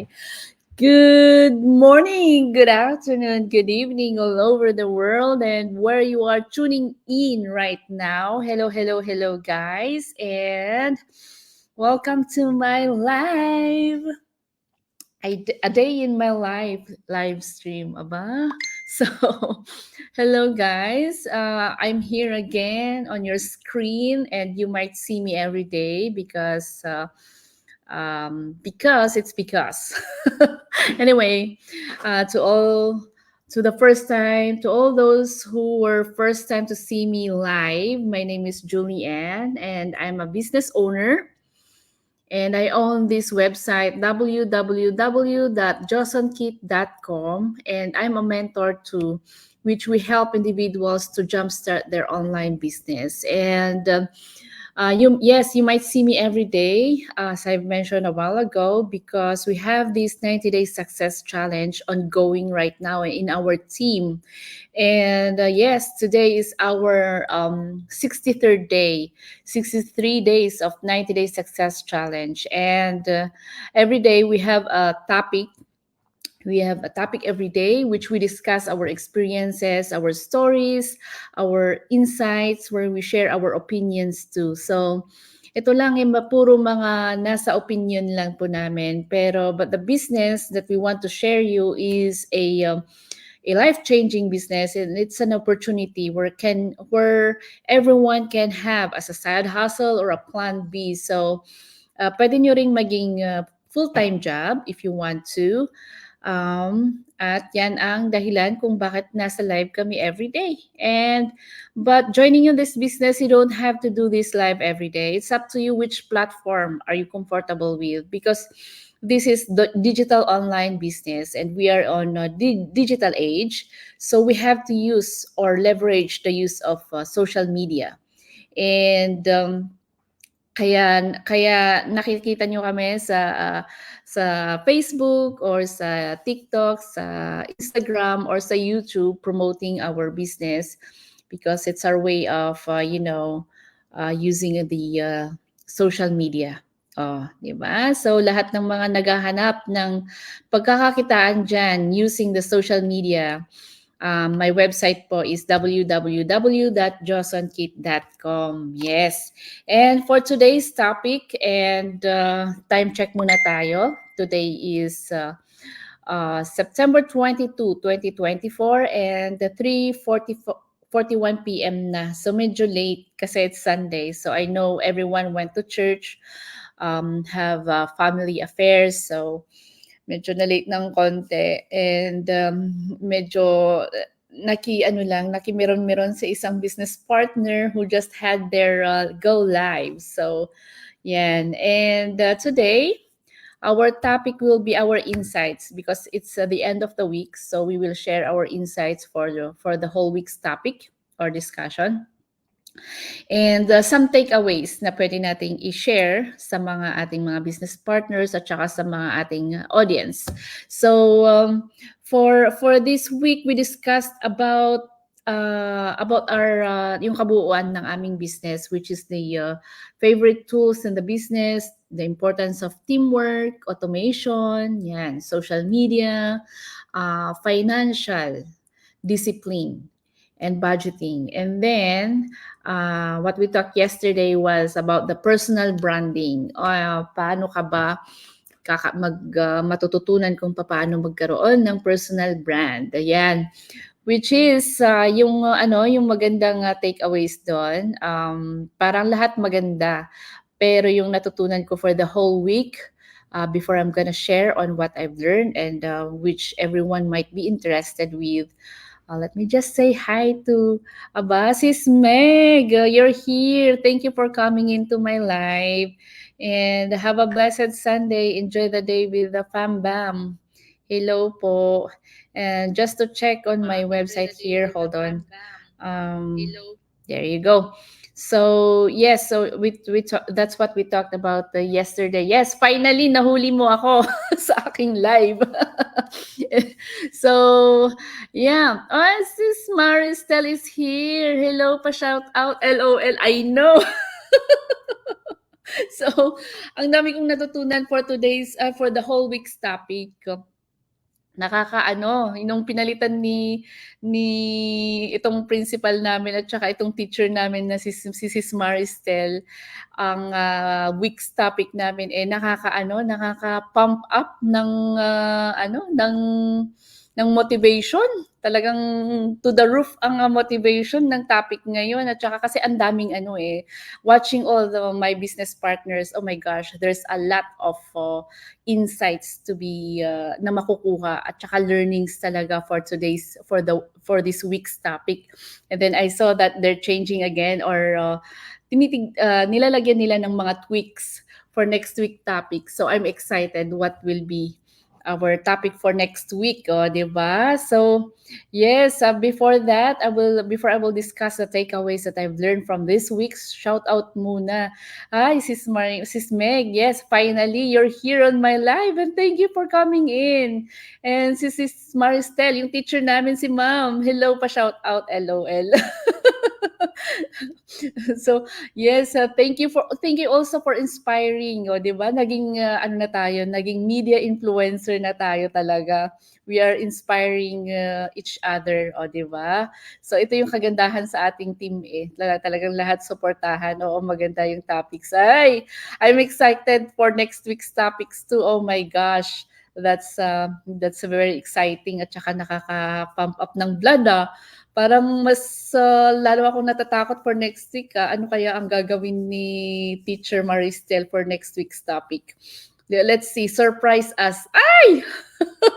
Okay. Good morning, good afternoon, good evening all over the world and where you are tuning in right now. Hello, hello, hello, guys, and welcome to my a day in my live stream. Aba? So, hello, guys. I'm here again on your screen, and you might see me every day because it's because anyway to the first time to all those who were first time to see me live, my name is Julianne and I'm a business owner, and I own this website www.josonkit.com, and I'm a mentor to which we help individuals to jumpstart their online business. And you might see me every day, as I've mentioned a while ago, because we have this 90-day success challenge ongoing right now in our team. And yes, today is our 63rd day, 63 days of 90-day success challenge. And every day we have a topic. We have a topic every day which we discuss our experiences, our stories, our insights, where we share our opinions too. So, ito lang puro mga nasa opinion lang po namin. But the business that we want to share you is a life-changing business, and it's an opportunity where everyone can have as a side hustle or a plan B. So, pwede nyo ring maging full-time job if you want to. At yan ang dahilan kung bakit nasa live kami every day. But joining in this business, you don't have to do this live every day. It's up to you which platform are you comfortable with, because this is the digital online business and we are on a digital age. So we have to use or leverage the use of social media. And kaya nakikita nyo kami sa Facebook or sa TikTok, sa Instagram or sa YouTube promoting our business, because it's our way of using the social media. Oh, 'di ba? So lahat ng mga naghahanap ng pagkakakitaan diyan using the social media, my website po is www.josonkit.com. Yes. And for today's topic, and time check muna tayo. Today is September 22, 2024, and 3:41 p.m. na. So medyo late kasi it's Sunday. So I know everyone went to church, have family affairs. So medyo na late ng konti, and medyo nakimeron-meron sa isang business partner who just had their go live. So yan. And today our topic will be our insights, because it's the end of the week, so we will share our insights for the whole week's topic or discussion. And some takeaways na pwede nating i-share sa mga ating mga business partners at saka sa mga ating audience. So for this week, we discussed about our yung kabuuan ng aming business, which is the favorite tools in the business, the importance of teamwork, automation, yan, social media, financial discipline, and budgeting. And then what we talked yesterday was about the personal branding. Paano ka ba matututunan kung paano magkaroon ng personal brand. Ayan. Which is yung magandang takeaways doon. Parang lahat maganda. Pero yung natutunan ko for the whole week, before I'm gonna share on what I've learned, and which everyone might be interested with. Let me just say hi to Sis Meg. You're here. Thank you for coming into my live. And have a blessed Sunday. Enjoy the day with the Fam Bam. Hello po. And just to check on my website here, hold on. There you go. So yes, so that's what we talked about yesterday. Yes, finally nahuli mo ako sa aking live. So yeah, Sis Maristel is here. Hello pa, shout out. LOL. I know. So, ang dami kong natutunan for for the whole week's topic. Nakakaano, nung pinalitan ni itong principal namin at saka itong teacher namin na si Sis Maristel, ang, week's topic namin, eh, nakaka-pump up ng, ng motivation. Talagang to the roof ang, motivation ng topic ngayon at saka kasi ang daming watching all my business partners, oh my gosh, there's a lot of, insights to be na makukuha at saka learnings talaga for this week's topic. And then I saw that they're changing again or nilalagyan nila ng mga tweaks for next week topic. So I'm excited what will be our topic for next week, oh, 'di ba? So, yes, before I will discuss the takeaways that I've learned from this week's shout out muna. Hi, Sis Meg. Yes, finally you're here on my live and thank you for coming in. And Sis Maristel, yung teacher namin si Ma'am. Hello pa shout out LOL. So, yes, thank you also for inspiring, oh, 'di ba? Naging ano na tayo, naging media influencer na tayo talaga. We are inspiring each other, oh, 'di ba? So ito yung kagandahan sa ating team eh. Talagang lahat suportahan. Oo, maganda yung topics. Ay, I'm excited for next week's topics too. Oh my gosh. That's very exciting at saka nakaka-pump up ng blood ah. Parang mas lalo akong natatakot for next week. Ano kaya ang gagawin ni Teacher Maristel for next week's topic? Let's see, surprise us. Ay!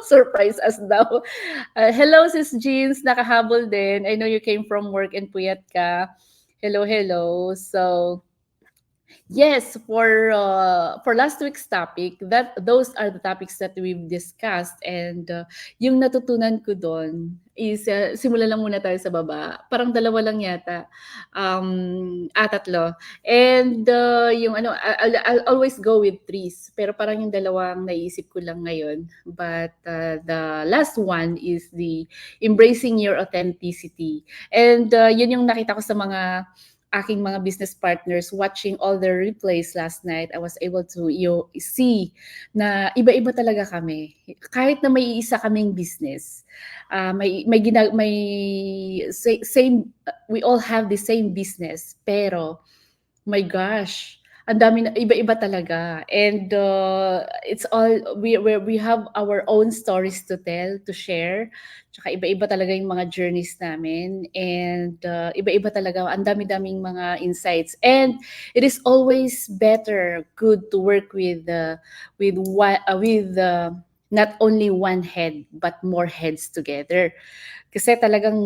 Surprise us daw. Hello, Sis Jeans. Nakahabol din. I know you came from work and puyat ka. Hello, hello. So, yes, for last week's topic, those are the topics that we've discussed and yung natutunan ko doon is simulan lang muna tayo sa baba. Parang dalawa lang yata. Tatlo. And yung I'll always go with threes, pero parang yung dalawang naisip ko lang ngayon. But the last one is the embracing your authenticity. And yun yung nakita ko sa mga aking mga business partners watching all the replays last night. I was able to see na iba-iba talaga kami. Kahit na may isa kaming business, same, we all have the same business, pero my gosh, ang dami na iba-iba talaga. And it's all we have our own stories to tell, to share. Tsaka iba-iba talaga yung mga journeys namin and iba-iba talaga, ang dami-daming mga insights. And it is always good to work with not only one head but more heads together. Kasi talagang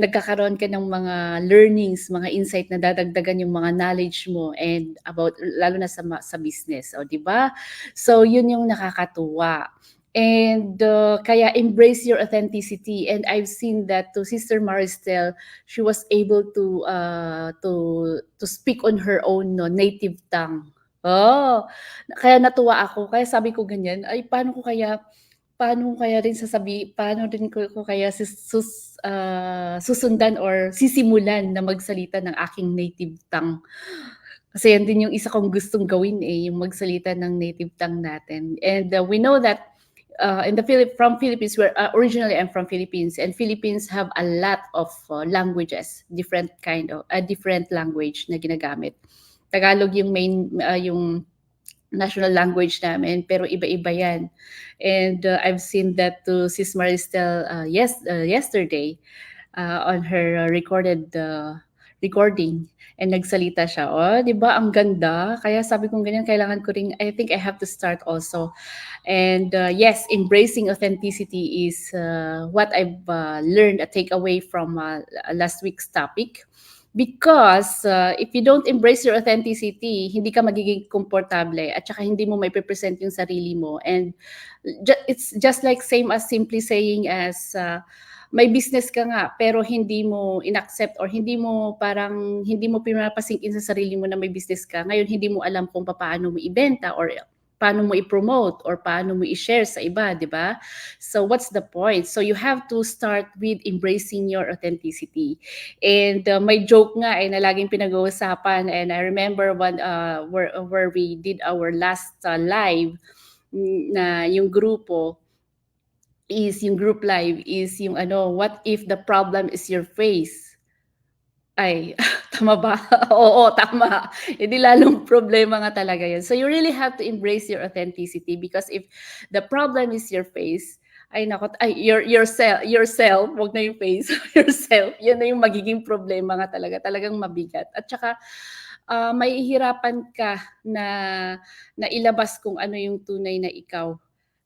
nagkakaroon ka ng mga learnings, mga insight na dadagdagan yung mga knowledge mo and about lalo na sa business, o 'di ba? So yun yung nakakatuwa. And kaya embrace your authenticity, and I've seen that to Sister Maristel, she was able to speak on her own native tongue. Oh, kaya natuwa ako. Kaya sabi ko ganyan, ay paano din ko kaya susundan or sisimulan na magsalita ng aking native tongue. Kasi yan din yung isa kong gustong gawin eh, yung magsalita ng native tongue natin. And we know that from Philippines, originally I'm from Philippines, and Philippines have a lot of languages, different language na ginagamit. Tagalog yung main, yung national language namin, pero iba-iba yan. And I've seen that to Sis Maristel yesterday on her recording, and nagsalita siya. Oh, 'di ba? Ang ganda. Kaya sabi kong ganyan, kailangan ko ring, I think I have to start also. And yes, embracing authenticity is what I've learned, a takeaway from last week's topic. Because if you don't embrace your authenticity, hindi ka magiging komportable at saka hindi mo mai-present yung sarili mo. And it's just like same as simply saying as may business ka nga pero hindi mo inaccept or hindi mo pinapasingkin sa sarili mo na may business ka. Ngayon hindi mo alam kung paano mo ibenta or paano mo i-promote or paano mo i-share sa iba, di ba? So what's the point? So you have to start with embracing your authenticity. And may joke nga na laging pinag-uusapan, and I remember one where we did our last live, na yung group live is yung what if the problem is your face? Ay, tama ba? Oo, tama. Hindi lalong problema nga talaga yun. So you really have to embrace your authenticity, because if the problem is your face, ay nako, ay yourself, wag na yung face, yourself, yun na yung magiging problema nga talaga, talagang mabigat. At saka mahihirapan ka na ilabas kung ano yung tunay na ikaw.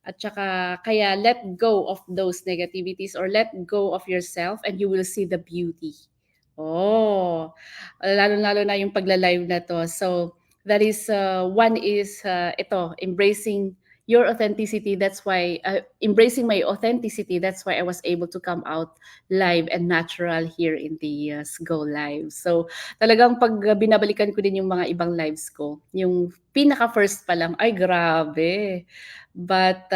At saka kaya let go of those negativities, or let go of yourself, and you will see the beauty. Oh, lalo-lalo na yung pagla-live na 'to. So, that is, one is, ito, embracing your authenticity. That's why, embracing my authenticity, that's why I was able to come out live and natural here in the, Go Live. So, talagang 'pag binabalikan ko din yung mga ibang lives ko, yung pinaka-first pa lang, ay grabe. But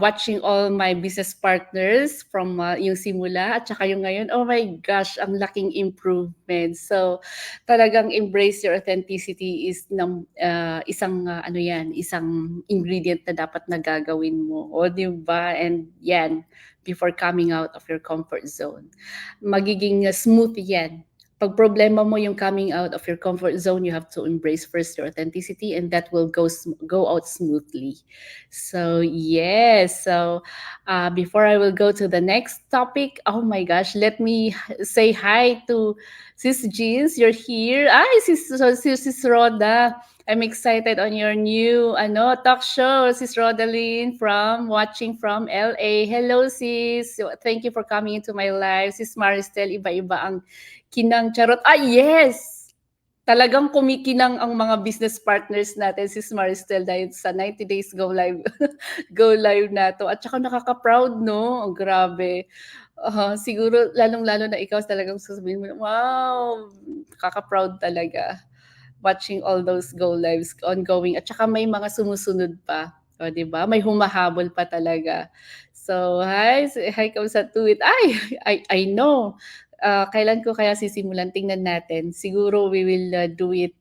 watching all my business partners from yung simula at saka yung ngayon, oh my gosh, ang laking improvement. So talagang embrace your authenticity is isang isang ingredient na dapat na gagawin mo. O di ba? And yan, before coming out of your comfort zone. Magiging smooth yan. Pag problema mo yung coming out of your comfort zone, you have to embrace first your authenticity, and that will go out smoothly. So yes, so before I will go to the next topic, oh my gosh, let me say hi to Sis Jeans. You're here. Ay, Sis Roda. I'm excited on your new talk show, Sis Rodalyn, watching from LA. Hello, sis. Thank you for coming into my live. Sis Maristel, iba-iba ang kinang charot. Ah, yes! Talagang kumikinang ang mga business partners natin, Sis Maristel, dahil sa 90 Days Go Live Go Live na to. At saka nakaka-proud, no? Ang grabe. Siguro, lalong-lalo na ikaw talagang sasabihin mo, wow, nakaka-proud talaga watching all those Go Lives ongoing. At saka may mga sumusunod pa. O, di ba? May humahabol pa talaga. So, hi, kamusta to it? I know. Kailan ko kaya sisimulan? Tingnan natin. Siguro we will do it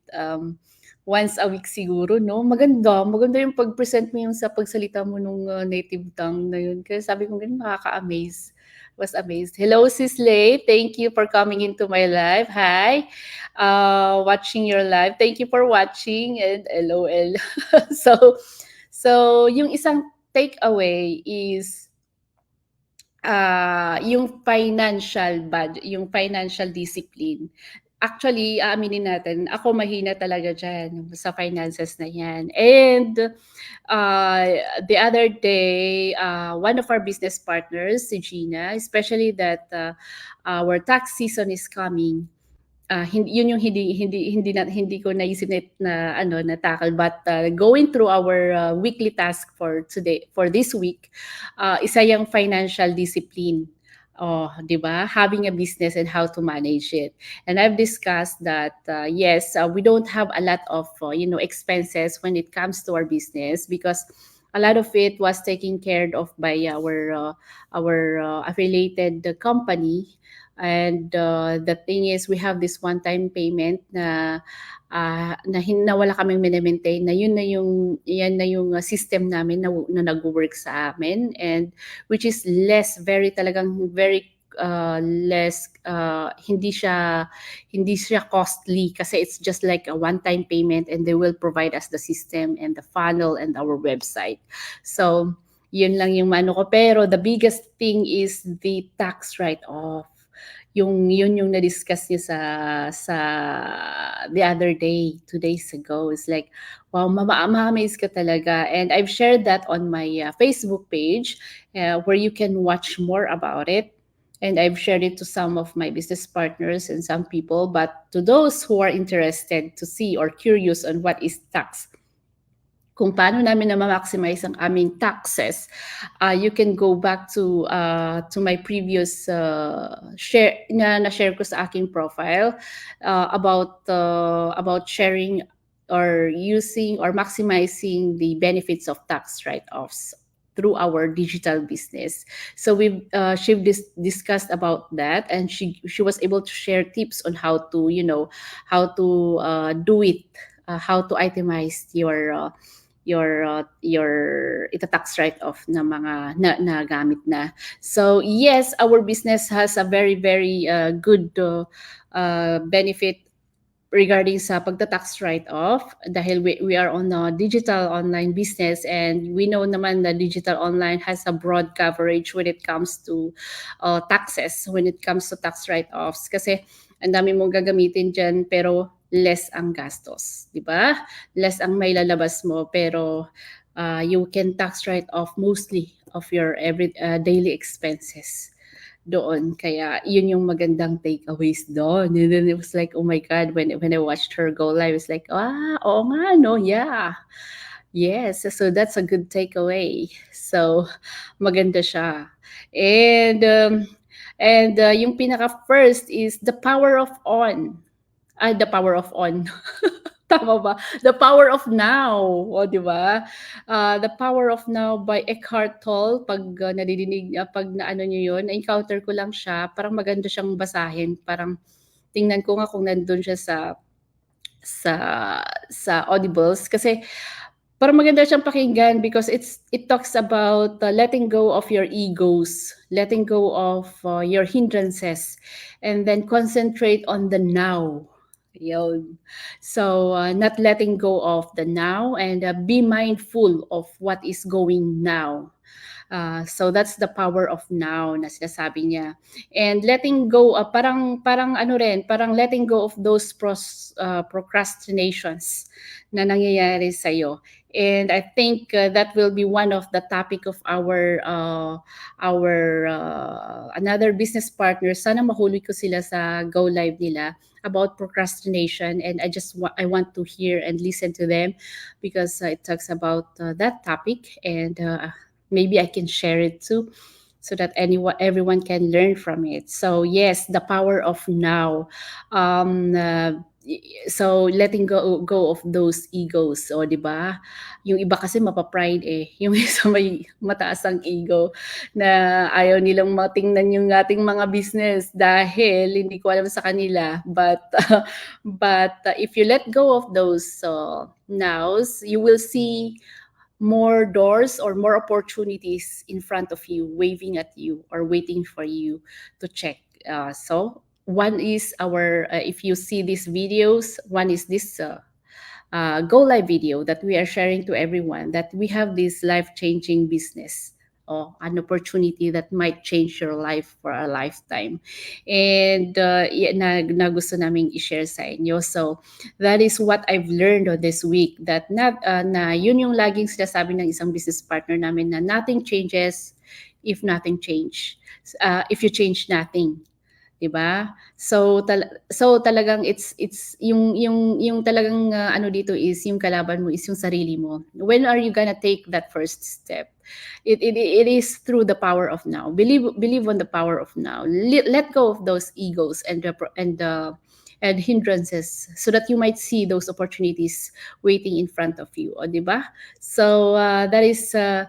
once a week siguro, no? Maganda yung pag-present mo yung sa pagsalita mo nung native tongue na yun. Kaya sabi ko ganun, nakaka-amaze. Was amazed. Hello, Sis Lay. Thank you for coming into my live. Hi. Watching your live. Thank you for watching, and LOL. so yung isang takeaway is yung financial budget, yung financial discipline. Actually, aaminin natin, ako mahina talaga dyan sa finances na yan. And the other day, one of our business partners, si Gina, especially that our tax season is coming, yun yung hindi ko naisip na tackle, but going through our weekly task for this week, isa yung financial discipline. Oh, 'di ba? Having a business and how to manage it. And I've discussed that yes, we don't have a lot of expenses when it comes to our business, because a lot of it was taken care of by our affiliated company. And the thing is, we have this one-time payment na wala kaming mini-maintain, na yan na yung system namin na nag-work sa amin, and which is talagang very less, hindi siya costly, kasi it's just like a one-time payment, and they will provide us the system and the funnel and our website. So yun lang yung mano ko. Pero the biggest thing is the tax write-off. Yun yung na-discuss niya sa the other day, 2 days ago. It's like, wow, ma-amaze ka talaga. And I've shared that on my Facebook page, where you can watch more about it. And I've shared it to some of my business partners and some people. But to those who are interested to see or curious on what is tax, kung paano namin na ma-maximize ang aming taxes, you can go back to my previous share na share ko sa aking profile about sharing using or maximizing the benefits of tax write-offs through our digital business. So she discussed about that, and she was able to share tips on how to how to do it, how to itemize your ita tax write-off na mga na gamit na. So yes, our business has a very good benefit regarding sa pagta-tax write-off dahil we are on a digital online business, and we know naman na digital online has a broad coverage when it comes to taxes, when it comes to tax write-offs, kasi ang dami mong gagamitin dyan pero less ang gastos, di ba? Less ang may lalabas mo, pero you can tax write-off mostly of your every daily expenses doon. Kaya yun yung magandang takeaways doon. And then it was like, oh my God, when I watched her go live, it's like, oo nga, no, yeah. Yes, so that's a good takeaway. So, maganda siya. And yung pinaka first is the power of on. The power of on. Tama ba? The Power of Now. O, di ba? The Power of Now by Eckhart Tolle. Pag nadidinig, pag naano nyo yun, na-encounter ko lang siya. Parang maganda siyang basahin. Parang tingnan ko nga kung nandun siya sa Audibles. Kasi parang maganda siyang pakinggan because it talks about letting go of your egos, letting go of your hindrances, and then concentrate on the now. Yun. So, not letting go of the now, and be mindful of what is going now. So that's the power of now na sinasabi niya. And letting go, parang ano rin, parang letting go of those procrastinations na nangyayari sa'yo. And I think that will be one of the topic of our another business partner. Sana mahuli ko sila sa Go Live nila about procrastination, and I want to hear and listen to them because it talks about that topic, and maybe I can share it too, so that everyone can learn from it. So yes, the power of now. So letting go of those egos, o di ba? Yung iba kasi mapapride eh. Yung isa may mataas ang ego na ayaw nilang matingnan yung ating mga business dahil hindi ko alam sa kanila. But if you let go of those nows, you will see more doors or more opportunities in front of you, waving at you or waiting for you to check. So one is if you see these videos, one is this Go Live video that we are sharing to everyone, that we have this life-changing business, an opportunity that might change your life for a lifetime. And na gusto naming i-share sa inyo. So that is what I've learned on this week, that na yun yung laging sinasabi ng isang business partner namin, na nothing changes if nothing change. If you change nothing. 'Di ba? So talagang it's yung talagang ano dito is yung kalaban mo is yung sarili mo. When are you gonna take that first step? It is through the power of now. Believe on the power of now. Let go of those egos and hindrances, so that you might see those opportunities waiting in front of you, o di ba? So that is the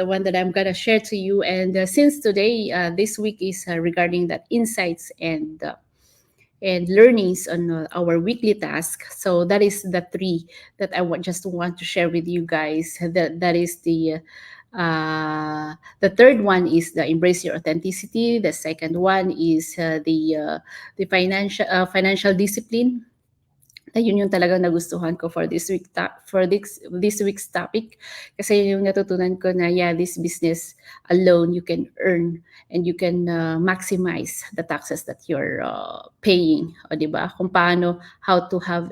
one that I'm gonna share to you. And since today, this week is regarding that insights and learnings on our weekly task. So that is the three that I just want to share with you guys. That is the third one is the embrace your authenticity. The second one is the financial discipline. Yun yung talagang nagustuhan ko for this week's topic, kasi yung natutunan ko na this business alone, you can earn and you can maximize the taxes that you're paying, o di ba? Kung paano, how to have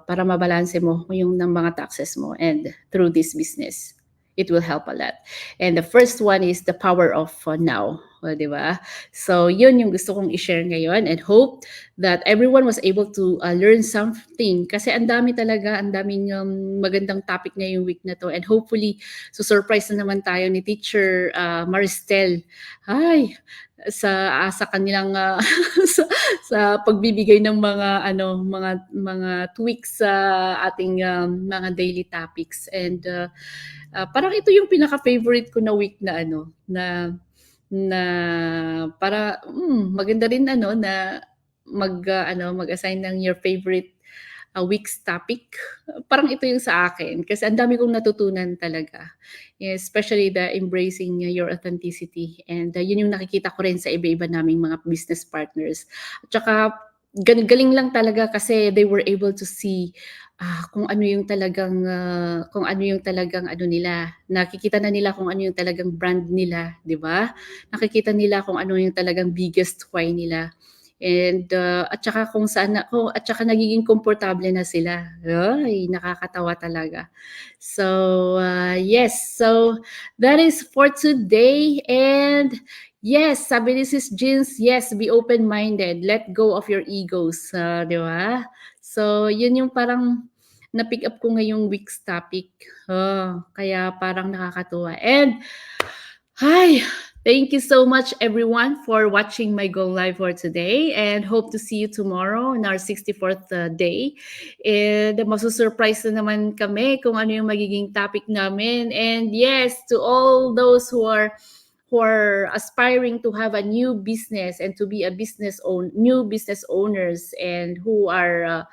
para mabalanse mo yung ng mga taxes mo, and through this business it will help a lot. And the first one is the power of now. O, di ba? So, yun yung gusto kong i-share ngayon, and hope that everyone was able to learn something. Kasi ang daming magandang topic ngayong week na to, and hopefully, so surprise na naman tayo ni Teacher Maristel. Ay, sa kanilang sa, sa pagbibigay ng mga mga tweaks sa ating mga daily topics. And parang ito yung pinaka-favorite ko na week na na para maganda rin na mag-assign ng your favorite week's topic. Parang ito yung sa akin kasi ang dami kong natutunan talaga. Especially the embracing your authenticity, and yun yung nakikita ko rin sa iba-iba naming mga business partners. At saka galing lang talaga kasi they were able to see kung ano yung talagang nila. Nakikita na nila kung ano yung talagang brand nila, 'di ba? Nakikita nila kung ano yung talagang biggest why nila. And at saka at saka nagiging komportable na sila. Ay, nakakatawa talaga. So, yes. So, that is for today. And yes, sabi ni Sis Jeans, yes, be open-minded. Let go of your egos. Di ba? So, yun yung parang na-pick up ko ngayong week's topic. Kaya parang nakakatuwa. And hi, thank you so much everyone for watching my Go Live for today, and hope to see you tomorrow on our 64th day. And masusurprise na naman kami kung ano yung magiging topic namin. And yes, to all those who are aspiring to have a new business and to be a new business owners, and who are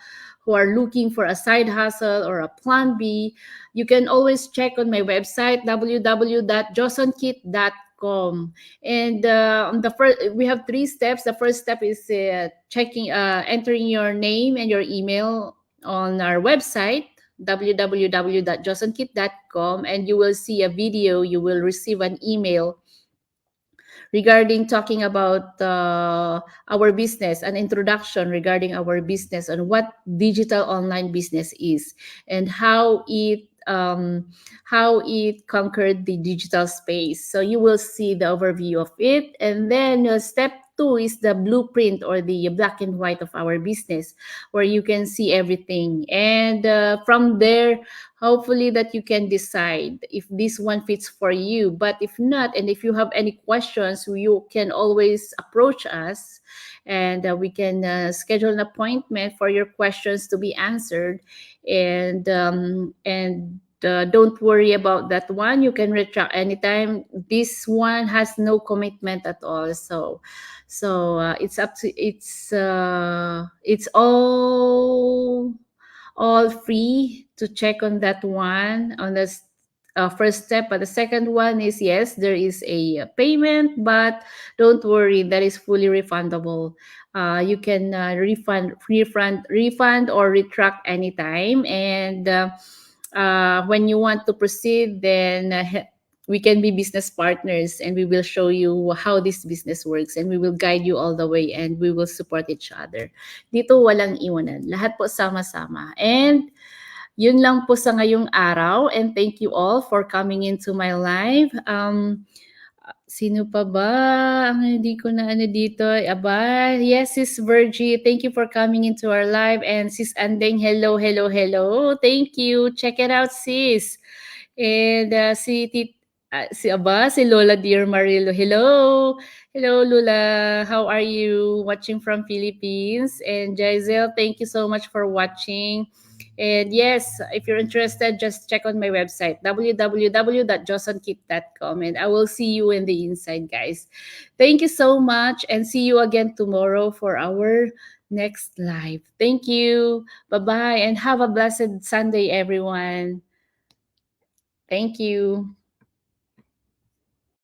looking for a side hustle or a plan B, you can always check on my website www.josonkit.com. And on the first, we have 3 steps. The first step is entering your name and your email on our website www.josonkit.com, and you will see a video. You will receive an email regarding talking about our business, an introduction regarding our business and what digital online business is, and how it conquered the digital space. So you will see the overview of it, and then step 2 is the blueprint or the black and white of our business, where you can see everything. And from there, hopefully that you can decide if this one fits for you. But if not, and if you have any questions, you can always approach us, and we can schedule an appointment for your questions to be answered. And don't worry about that one. You can reach out anytime. This one has no commitment at all. So it's up to it's all free to check on that one on the first step. But the second one is, yes, there is a payment, but don't worry, that is fully refundable. You can refund or retract anytime. And when you want to proceed, then we can be business partners, and we will show you how this business works, and we will guide you all the way, and we will support each other. Dito walang iwanan. Lahat po sama-sama. And yun lang po sa ngayong araw, and thank you all for coming into my live. Sino pa ba ang hindi ko na dito? Aba, yes, Sis Virgie, thank you for coming into our live. And Sis Andeng, hello, hello, hello. Thank you. Check it out, sis. And si Lola Dear Marilo, hello. Hello, Lula. How are you? Watching from Philippines. And Giselle, thank you so much for watching. And yes, if you're interested, just check on my website, www.josonkit.com, and I will see you in the inside, guys. Thank you so much, and see you again tomorrow for our next live. Thank you. Bye-bye, and have a blessed Sunday, everyone. Thank you.